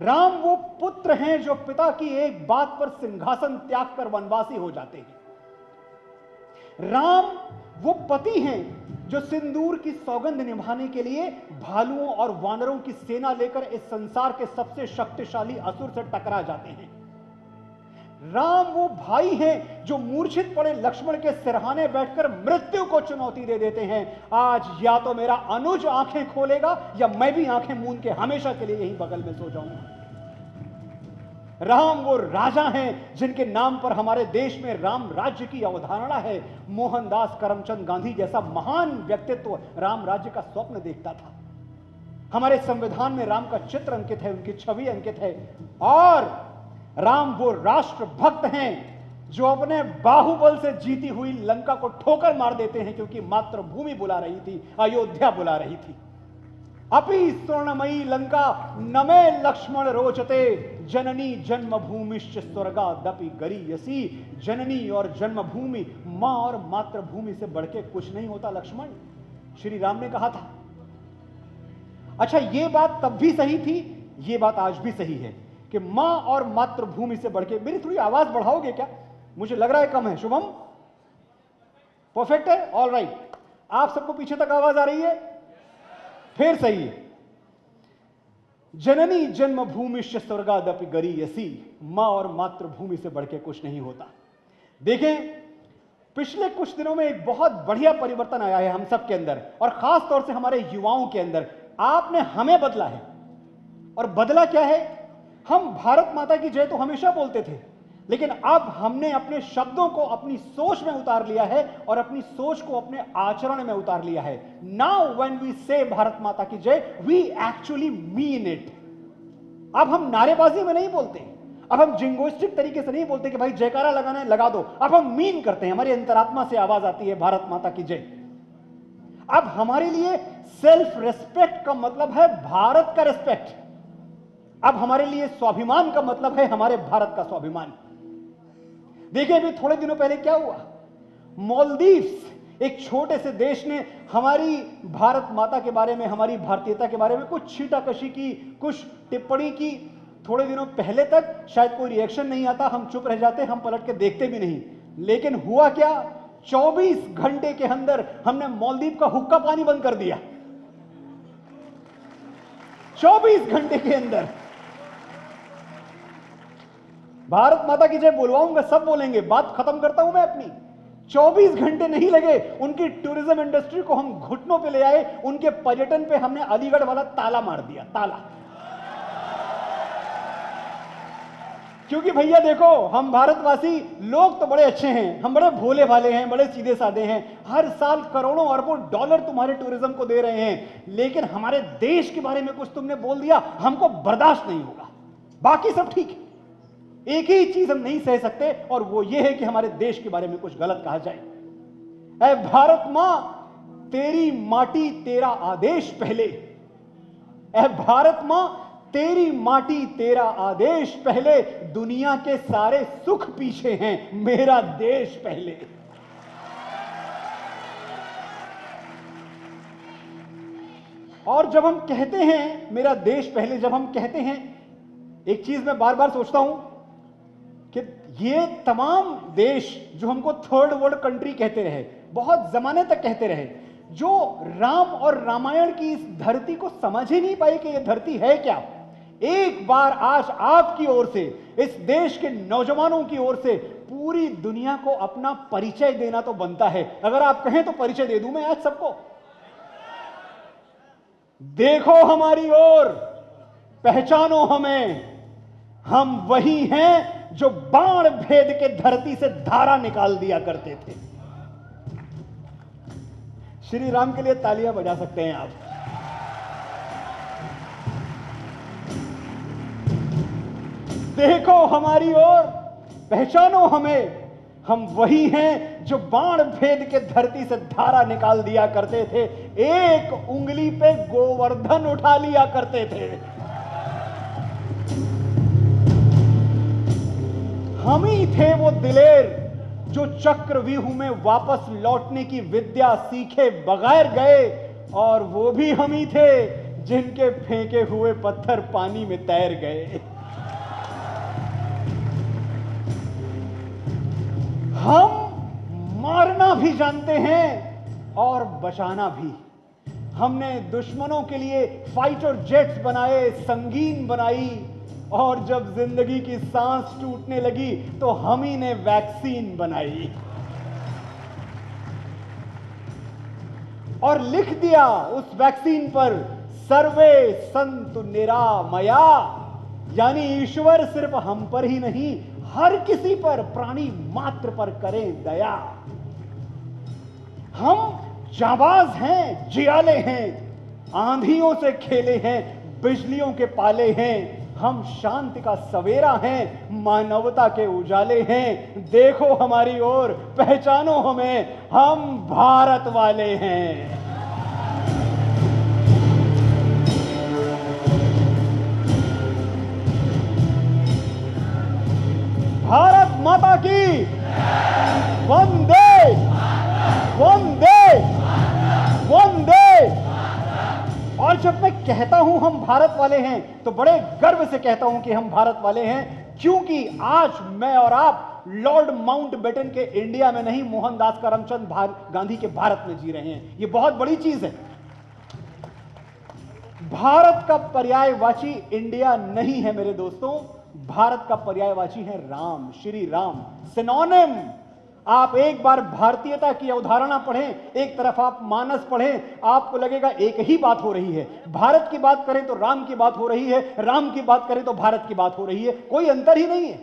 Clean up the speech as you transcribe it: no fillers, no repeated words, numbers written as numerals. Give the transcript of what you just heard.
राम वो पुत्र हैं जो पिता की एक बात पर सिंहासन त्याग कर वनवासी हो जाते हैं। राम वो पति हैं जो सिंदूर की सौगंध निभाने के लिए भालुओं और वानरों की सेना लेकर इस संसार के सबसे शक्तिशाली असुर से टकरा जाते हैं। राम वो भाई हैं जो मूर्छित पड़े लक्ष्मण के सिरहाने बैठकर मृत्यु को चुनौती दे देते हैं, आज या तो मेरा अनुज आंखें खोलेगा या मैं भी आंखें मूंद के हमेशा के लिए यहीं बगल में सो जाऊंगा। राम वो राजा हैं जिनके नाम पर हमारे देश में राम राज्य की अवधारणा है। मोहनदास करमचंद गांधी जैसा महान व्यक्तित्व राम राज्य का स्वप्न देखता था। हमारे संविधान में राम का चित्र अंकित है, उनकी छवि अंकित है। और राम वो राष्ट्र भक्त हैं जो अपने बाहुबल से जीती हुई लंका को ठोकर मार देते हैं क्योंकि मातृभूमि बुला रही थी, अयोध्या बुला रही थी। अपि स्वर्णमयी लंका नमे लक्ष्मण रोचते, जननी जन्मभूमिश्च स्वर्गादपि गरीयसी। जननी और जन्मभूमि, मां और मातृभूमि से बढ़ के कुछ नहीं होता लक्ष्मण, श्री राम ने कहा था। अच्छा, यह बात तब भी सही थी, यह बात आज भी सही है कि मां और मातृभूमि से बढ़ के। मेरी थोड़ी आवाज बढ़ाओगे क्या? मुझे लग रहा है कम है। शुभम परफेक्ट है, ऑल राइट। आप सबको पीछे तक आवाज आ रही है? फिर सही है। जननी जन्मभूमिश्च स्वर्गादपि गरीयसी, मां और मातृभूमि से बढ़ के कुछ नहीं होता। देखें, पिछले कुछ दिनों में एक बहुत बढ़िया परिवर्तन आया है हम सब के अंदर, और खास तौर से हमारे युवाओं के अंदर। आपने हमें बदला है। और बदला क्या है? हम भारत माता की जय तो हमेशा बोलते थे, लेकिन अब हमने अपने शब्दों को अपनी सोच में उतार लिया है और अपनी सोच को अपने आचरण में उतार लिया है। नाउ व्हेन वी से भारत माता की जय, वी एक्चुअली मीन इट। अब हम नारेबाजी में नहीं बोलते, अब हम जिंगोइस्टिक तरीके से नहीं बोलते कि भाई जयकारा लगाना है लगा दो। अब हम मीन करते हैं, हमारी अंतरात्मा से आवाज आती है भारत माता की जय। अब हमारे लिए सेल्फ रेस्पेक्ट का मतलब है भारत का रेस्पेक्ट। अब हमारे लिए स्वाभिमान का मतलब है हमारे भारत का स्वाभिमान। देखिए, अभी थोड़े दिनों पहले क्या हुआ, मालदीव्स, एक छोटे से देश ने हमारी भारत माता के बारे में, हमारी भारतीयता के बारे में कुछ छीटाकशी की, कुछ टिप्पणी की। थोड़े दिनों पहले तक शायद कोई रिएक्शन नहीं आता, हम चुप रह जाते, हम पलट के देखते भी नहीं। लेकिन हुआ क्या, 24 घंटे के अंदर हमने मालदीव का हुक्का पानी बंद कर दिया। 24 घंटे के अंदर। भारत माता की जय बोलवाऊंगा, सब बोलेंगे, बात खत्म करता हूं मैं अपनी। 24 घंटे नहीं लगे, उनकी टूरिज्म इंडस्ट्री को हम घुटनों पे ले आए, उनके पर्यटन पे हमने अलीगढ़ वाला ताला मार दिया, ताला। क्योंकि भैया देखो, हम भारतवासी लोग तो बड़े अच्छे हैं, हम बड़े भोले भाले हैं, बड़े सीधे साधे हैं। हर साल करोड़ों अरबों डॉलर तुम्हारे टूरिज्म को दे रहे हैं, लेकिन हमारे देश के बारे में कुछ तुमने बोल दिया, हमको बर्दाश्त नहीं होगा। बाकी सब ठीक है, एक ही चीज हम नहीं सह सकते, और वो ये है कि हमारे देश के बारे में कुछ गलत कहा जाए। ऐ भारत मां, तेरी माटी तेरा आदेश पहले। ऐ भारत मां, तेरी माटी तेरा आदेश पहले, दुनिया के सारे सुख पीछे हैं, मेरा देश पहले। और जब हम कहते हैं मेरा देश पहले, जब हम कहते हैं, एक चीज मैं बार बार सोचता हूं कि ये तमाम देश जो हमको थर्ड वर्ल्ड कंट्री कहते रहे, बहुत जमाने तक कहते रहे, जो राम और रामायण की इस धरती को समझ ही नहीं पाए कि ये धरती है क्या। एक बार आज आपकी ओर से, इस देश के नौजवानों की ओर से पूरी दुनिया को अपना परिचय देना तो बनता है। अगर आप कहें तो परिचय दे दूं मैं आज सबको। देखो हमारी ओर, पहचानो हमें, हम वही हैं जो बाण भेद के धरती से धारा निकाल दिया करते थे। श्री राम के लिए तालियां बजा सकते हैं आप। देखो हमारी ओर, पहचानो हमें, हम वही हैं जो बाण भेद के धरती से धारा निकाल दिया करते थे, एक उंगली पे गोवर्धन उठा लिया करते थे। हम ही थे वो दिलेर जो चक्रव्यूह में वापस लौटने की विद्या सीखे बगैर गए, और वो भी हम ही थे जिनके फेंके हुए पत्थर पानी में तैर गए। हम मारना भी जानते हैं और बचाना भी। हमने दुश्मनों के लिए फाइटर जेट्स बनाए, संगीन बनाई, और जब जिंदगी की सांस टूटने लगी तो हम ही ने वैक्सीन बनाई और लिख दिया उस वैक्सीन पर सर्वे संतु निरामया, यानी ईश्वर सिर्फ हम पर ही नहीं, हर किसी पर, प्राणी मात्र पर करें दया। हम जाबाज हैं, जियाले हैं, आंधियों से खेले हैं, बिजलियों के पाले हैं। हम शांति का सवेरा हैं, मानवता के उजाले हैं। देखो हमारी ओर, पहचानो हमें, हम भारत वाले हैं। भारत माता की वंदे वंदे वंदे। और जब मैं कहता हूं हम भारत वाले हैं तो बड़े गर्व से कहता हूं कि हम भारत वाले हैं, क्योंकि आज मैं और आप लॉर्ड माउंटबेटन के इंडिया में नहीं, मोहनदास करमचंद गांधी के भारत में जी रहे हैं। यह बहुत बड़ी चीज है। भारत का पर्यायवाची इंडिया नहीं है मेरे दोस्तों, भारत का पर्यायवाची है राम, श्री राम, सिनोनिम। आप एक बार भारतीयता की अवधारणा पढ़ें, एक तरफ आप मानस पढ़ें, आपको लगेगा एक ही बात हो रही है। भारत की बात करें तो राम की बात हो रही है, राम की बात करें तो भारत की बात हो रही है, कोई अंतर ही नहीं है।